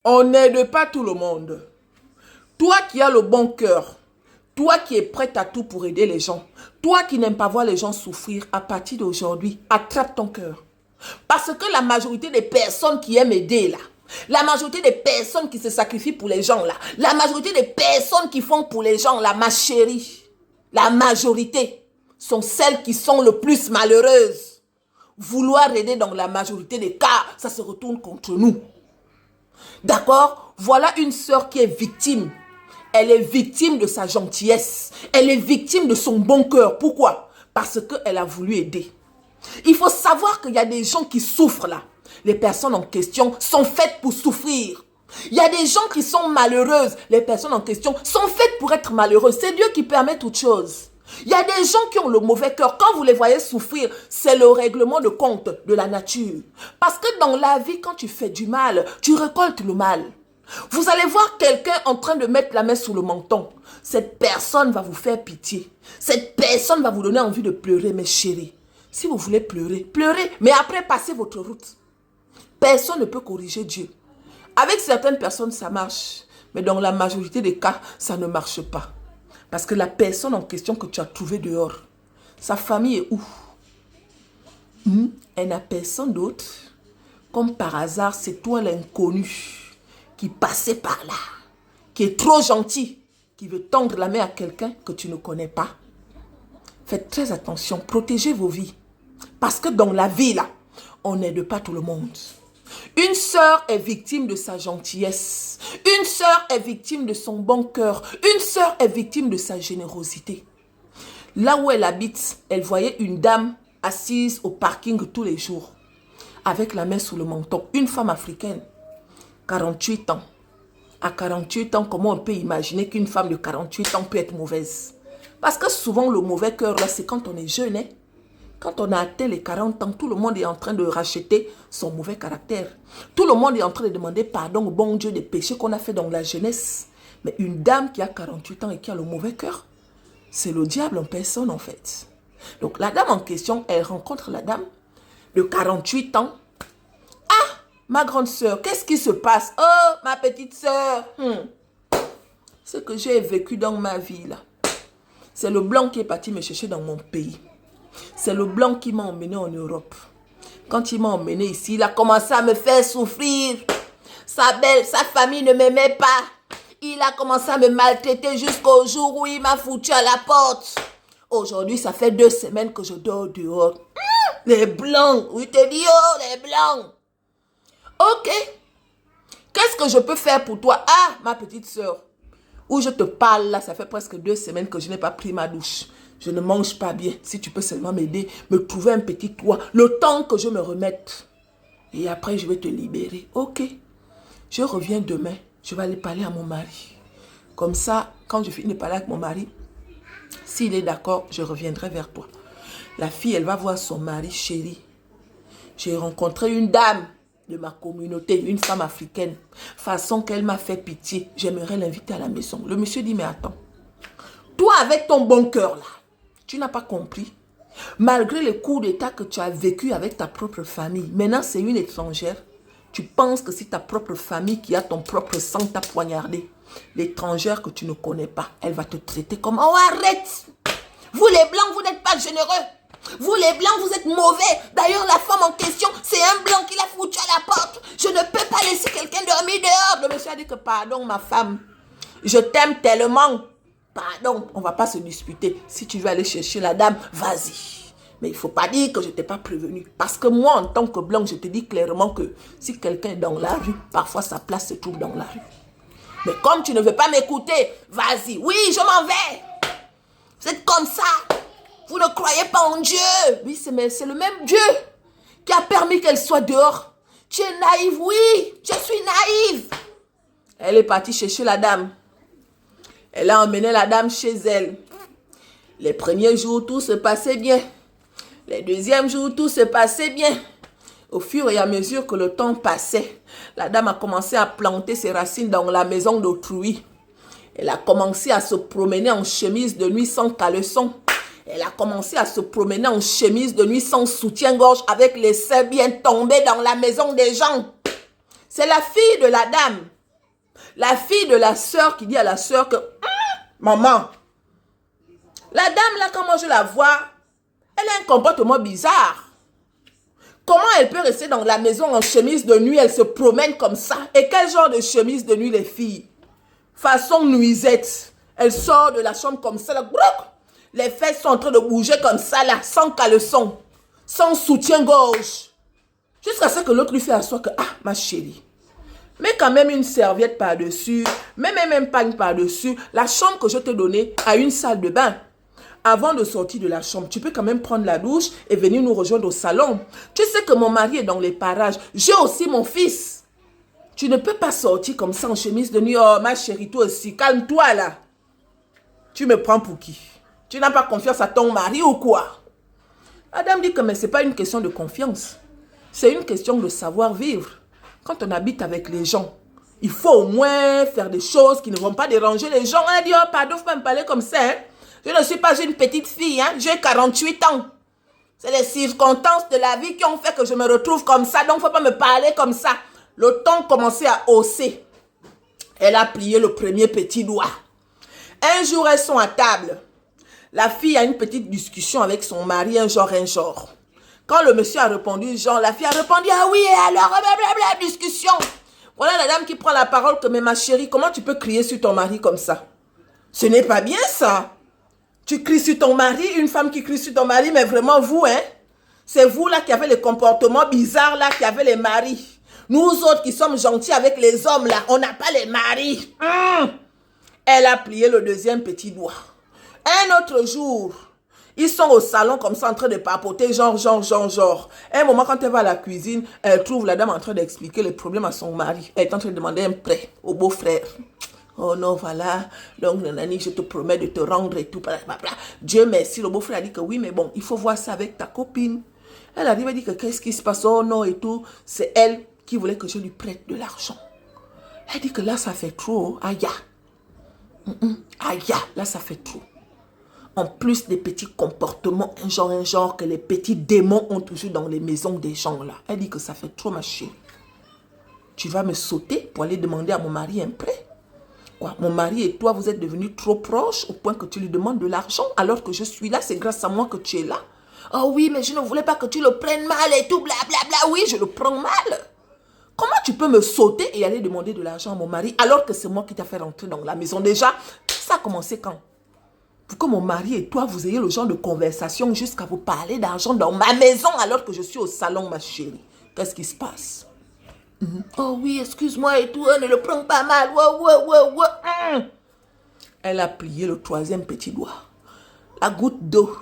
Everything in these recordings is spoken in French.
On n'aide pas tout le monde. Toi qui as le bon cœur, toi qui es prête à tout pour aider les gens, toi qui n'aimes pas voir les gens souffrir, à partir d'aujourd'hui, attrape ton cœur. Parce que la majorité des personnes qui aiment aider là, la majorité des personnes qui se sacrifient pour les gens là, la majorité des personnes qui font pour les gens là, ma chérie, la majorité sont celles qui sont le plus malheureuses. Vouloir aider dans la majorité des cas, ça se retourne contre nous. D'accord? Voilà une sœur qui est victime. Elle est victime de sa gentillesse. Elle est victime de son bon cœur. Pourquoi? Parce qu'elle a voulu aider. Il faut savoir qu'il y a des gens qui souffrent là. Les personnes en question sont faites pour souffrir. Il y a des gens qui sont malheureuses. Les personnes en question sont faites pour être malheureuses. C'est Dieu qui permet toutes choses. Il y a des gens qui ont le mauvais cœur. Quand vous les voyez souffrir, c'est le règlement de compte de la nature. Parce que dans la vie, quand tu fais du mal, tu récoltes le mal. Vous allez voir quelqu'un en train de mettre la main sur le menton. Cette personne va vous faire pitié. Cette personne va vous donner envie de pleurer, mes chéris. Si vous voulez pleurer, pleurez, mais après, passez votre route. Personne ne peut corriger Dieu. Avec certaines personnes, ça marche. Mais dans la majorité des cas, ça ne marche pas. Parce que la personne en question que tu as trouvée dehors, sa famille est où? Elle n'a personne d'autre. Comme par hasard, c'est toi l'inconnu qui passait par là, qui est trop gentil, qui veut tendre la main à quelqu'un que tu ne connais pas. Faites très attention, protégez vos vies. Parce que dans la vie, là, on n'aide pas tout le monde. Une sœur est victime de sa gentillesse. Une sœur est victime de son bon cœur. Une sœur est victime de sa générosité. Là où elle habite, elle voyait une dame assise au parking tous les jours, avec la main sous le menton. Une femme africaine, 48 ans. À 48 ans, comment on peut imaginer qu'une femme de 48 ans peut être mauvaise? Parce que souvent, le mauvais cœur, là, c'est quand on est jeune, hein? Quand on a atteint les 40 ans, tout le monde est en train de racheter son mauvais caractère. Tout le monde est en train de demander pardon au bon Dieu des péchés qu'on a fait dans la jeunesse. Mais une dame qui a 48 ans et qui a le mauvais cœur, c'est le diable en personne en fait. Donc la dame en question, elle rencontre la dame de 48 ans. Ah, ma grande sœur, qu'est-ce qui se passe? Oh, ma petite sœur. Ce que j'ai vécu dans ma vie là, c'est le blanc qui est parti me chercher dans mon pays. C'est le blanc qui m'a emmené en Europe. Quand il m'a emmené ici, il a commencé à me faire souffrir. Sa famille ne m'aimait pas. Il a commencé à me maltraiter jusqu'au jour où il m'a foutu à la porte. Aujourd'hui, ça fait 2 semaines que je dors dehors. Les blancs, oui, te dis, oh, les blancs. Ok. Qu'est-ce que je peux faire pour toi? Ah, ma petite sœur. Où je te parle là, ça fait presque 2 semaines que je n'ai pas pris ma douche. Je ne mange pas bien. Si tu peux seulement m'aider, me trouver un petit toit, le temps que je me remette. Et après, je vais te libérer. Ok. Je reviens demain. Je vais aller parler à mon mari. Comme ça, quand je finis de parler avec mon mari, s'il est d'accord, je reviendrai vers toi. La fille, elle va voir son mari, chéri. J'ai rencontré une dame de ma communauté, une femme africaine. Façon qu'elle m'a fait pitié. J'aimerais l'inviter à la maison. Le monsieur dit, mais attends. Toi, avec ton bon cœur là, tu n'as pas compris. Malgré les coups d'état que tu as vécu avec ta propre famille, maintenant c'est une étrangère. Tu penses que c'est ta propre famille qui a ton propre sang t'a poignardé. L'étrangère que tu ne connais pas, elle va te traiter comme... Oh, arrête! Vous les blancs, vous n'êtes pas généreux. Vous les blancs, vous êtes mauvais. D'ailleurs, la femme en question, c'est un blanc qui l'a foutu à la porte. Je ne peux pas laisser quelqu'un dormir dehors. Le monsieur a dit que pardon, ma femme. Je t'aime tellement. Pardon, on ne va pas se disputer. Si tu veux aller chercher la dame, vas-y. Mais il ne faut pas dire que je ne t'ai pas prévenu. Parce que moi, en tant que blanc, je te dis clairement que si quelqu'un est dans la rue, parfois sa place se trouve dans la rue. Mais comme tu ne veux pas m'écouter, vas-y. Oui, je m'en vais. Vous êtes comme ça. Vous ne croyez pas en Dieu. Oui, c'est le même Dieu qui a permis qu'elle soit dehors. Tu es naïve, oui. Je suis naïve. Elle est partie chercher la dame. Elle a emmené la dame chez elle. Les premiers jours, tout se passait bien. Les deuxièmes jours, tout se passait bien. Au fur et à mesure que le temps passait, la dame a commencé à planter ses racines dans la maison d'autrui. Elle a commencé à se promener en chemise de nuit sans caleçon. Elle a commencé à se promener en chemise de nuit sans soutien-gorge avec les seins bien tombés dans la maison des gens. C'est la fille de la dame. La fille de la sœur qui dit à la sœur que maman, la dame là, quand moi je la vois, elle a un comportement bizarre. Comment elle peut rester dans la maison en chemise de nuit? Elle se promène comme ça. Et quel genre de chemise de nuit, les filles? Façon nuisette. Elle sort de la chambre comme ça. Là, les fesses sont en train de bouger comme ça, là, sans caleçon, sans soutien-gorge. Jusqu'à ce que l'autre lui fait asseoir que, ah, ma chérie, mets quand même une serviette par-dessus, mets même pas une par-dessus. La chambre que je t'ai donnée a une salle de bain. Avant de sortir de la chambre, tu peux quand même prendre la douche et venir nous rejoindre au salon. Tu sais que mon mari est dans les parages. J'ai aussi mon fils. Tu ne peux pas sortir comme ça en chemise de nuit. Oh, ma chérie, toi aussi, calme-toi là. Tu me prends pour qui? Tu n'as pas confiance à ton mari ou quoi? Madame dit que mais ce n'est pas une question de confiance. C'est une question de savoir-vivre. Quand on habite avec les gens, il faut au moins faire des choses qui ne vont pas déranger les gens. Elle dit, oh pardon, il ne faut pas me parler comme ça. Hein? Je ne suis pas une petite fille, hein? J'ai 48 ans. C'est les circonstances de la vie qui ont fait que je me retrouve comme ça. Donc, il ne faut pas me parler comme ça. Le ton commençait à hausser. Elle a plié le premier petit doigt. Un jour, elles sont à table. La fille a une petite discussion avec son mari, un genre. Quand le monsieur a répondu, genre, la fille a répondu, ah oui, et alors, blablabla, discussion. Voilà la dame qui prend la parole que, mais ma chérie, comment tu peux crier sur ton mari comme ça? Ce n'est pas bien ça. Tu cries sur ton mari, une femme qui crie sur ton mari, mais vraiment vous, hein? C'est vous là qui avez les comportements bizarres là, qui avez les maris. Nous autres qui sommes gentils avec les hommes là, on n'a pas les maris. Elle a plié le deuxième petit doigt. Un autre jour, ils sont au salon comme ça en train de papoter, genre. Un moment, quand elle va à la cuisine, elle trouve la dame en train d'expliquer les problèmes à son mari. Elle est en train de demander un prêt au beau-frère. Oh non, voilà. Donc, nanani, je te promets de te rendre et tout. Blablabla. Dieu merci. Le beau-frère a dit que oui, mais bon, il faut voir ça avec ta copine. Elle arrive et dit que qu'est-ce qui se passe? Oh non et tout. C'est elle qui voulait que je lui prête de l'argent. Elle dit que là, ça fait trop. Aïe. Aïe, là, ça fait trop. En plus des petits comportements, un genre que les petits démons ont toujours dans les maisons des gens là. Elle dit que ça fait trop, ma chérie. Tu vas me sauter pour aller demander à mon mari un prêt? Quoi? Mon mari et toi, vous êtes devenus trop proches au point que tu lui demandes de l'argent alors que je suis là, c'est grâce à moi que tu es là. Oh oui, mais je ne voulais pas que tu le prennes mal et tout, blablabla. Oui, je le prends mal. Comment tu peux me sauter et aller demander de l'argent à mon mari alors que c'est moi qui t'ai fait rentrer dans la maison? Déjà, ça a commencé quand? Pour que mon mari et toi, vous ayez le genre de conversation jusqu'à vous parler d'argent dans ma maison alors que je suis au salon, ma chérie. Qu'est-ce qui se passe? Oh oui, excuse-moi et tout, ne le prends pas mal. Elle a plié le troisième petit doigt. La goutte d'eau.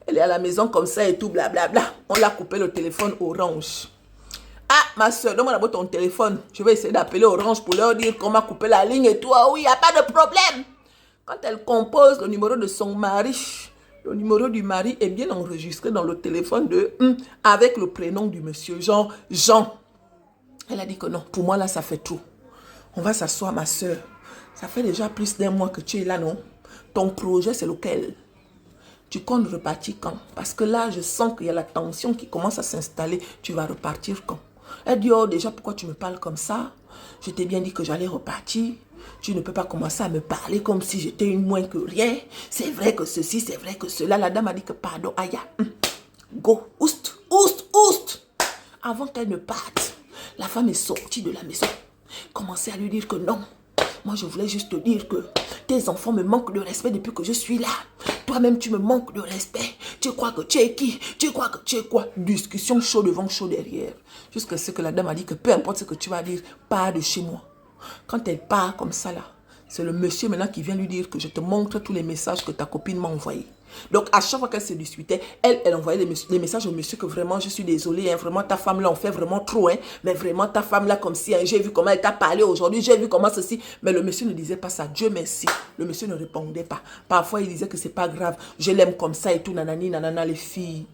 Elle est à la maison comme ça et tout, blablabla. On l'a coupé le téléphone Orange. Ah, ma soeur, donne-moi d'abord ton téléphone. Je vais essayer d'appeler Orange pour leur dire qu'on m'a coupé la ligne et tout. Ah oui, il n'y a pas de problème. Quand elle compose le numéro de son mari, le numéro du mari est bien enregistré dans le téléphone avec le prénom du monsieur, genre Jean. Elle a dit que non, pour moi là, ça fait trop. On va s'asseoir, ma soeur. Ça fait déjà plus d'un mois que tu es là, non? Ton projet, c'est lequel? Tu comptes repartir quand? Parce que là, je sens qu'il y a la tension qui commence à s'installer. Tu vas repartir quand? Elle dit, oh, déjà, pourquoi tu me parles comme ça? Je t'ai bien dit que j'allais repartir. Tu ne peux pas commencer à me parler comme si j'étais une moins que rien. C'est vrai que ceci, c'est vrai que cela. La dame a dit que pardon, aïe, go, oust. Avant qu'elle ne parte, la femme est sortie de la maison. Commençait à lui dire que non. Moi, je voulais juste te dire que tes enfants me manquent de respect depuis que je suis là. Toi-même, tu me manques de respect. Tu crois que tu es qui? Tu crois que tu es quoi? Discussion chaud devant, chaud derrière. Jusqu'à ce que la dame a dit que peu importe ce que tu vas dire, pars de chez moi. Quand elle part comme ça là, c'est le monsieur maintenant qui vient lui dire que je te montre tous les messages que ta copine m'a envoyés. Donc à chaque fois qu'elle se disputait, elle envoyait les messages au monsieur que vraiment je suis désolée, hein, vraiment ta femme là on fait vraiment trop, hein, mais vraiment ta femme là comme si, hein, j'ai vu comment elle t'a parlé aujourd'hui, j'ai vu comment ceci, mais le monsieur ne disait pas ça, Dieu merci, le monsieur ne répondait pas. Parfois il disait que c'est pas grave, je l'aime comme ça et tout, nanani, nanana, les filles.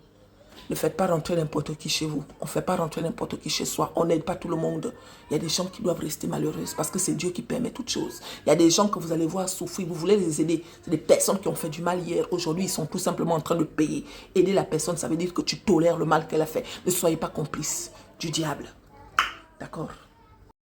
Ne faites pas rentrer n'importe qui chez vous. On ne fait pas rentrer n'importe qui chez soi. On n'aide pas tout le monde. Il y a des gens qui doivent rester malheureuses parce que c'est Dieu qui permet toutes choses. Il y a des gens que vous allez voir souffrir. Vous voulez les aider. C'est des personnes qui ont fait du mal hier. Aujourd'hui, ils sont tout simplement en train de payer. Aider la personne, ça veut dire que tu tolères le mal qu'elle a fait. Ne soyez pas complice du diable. D'accord?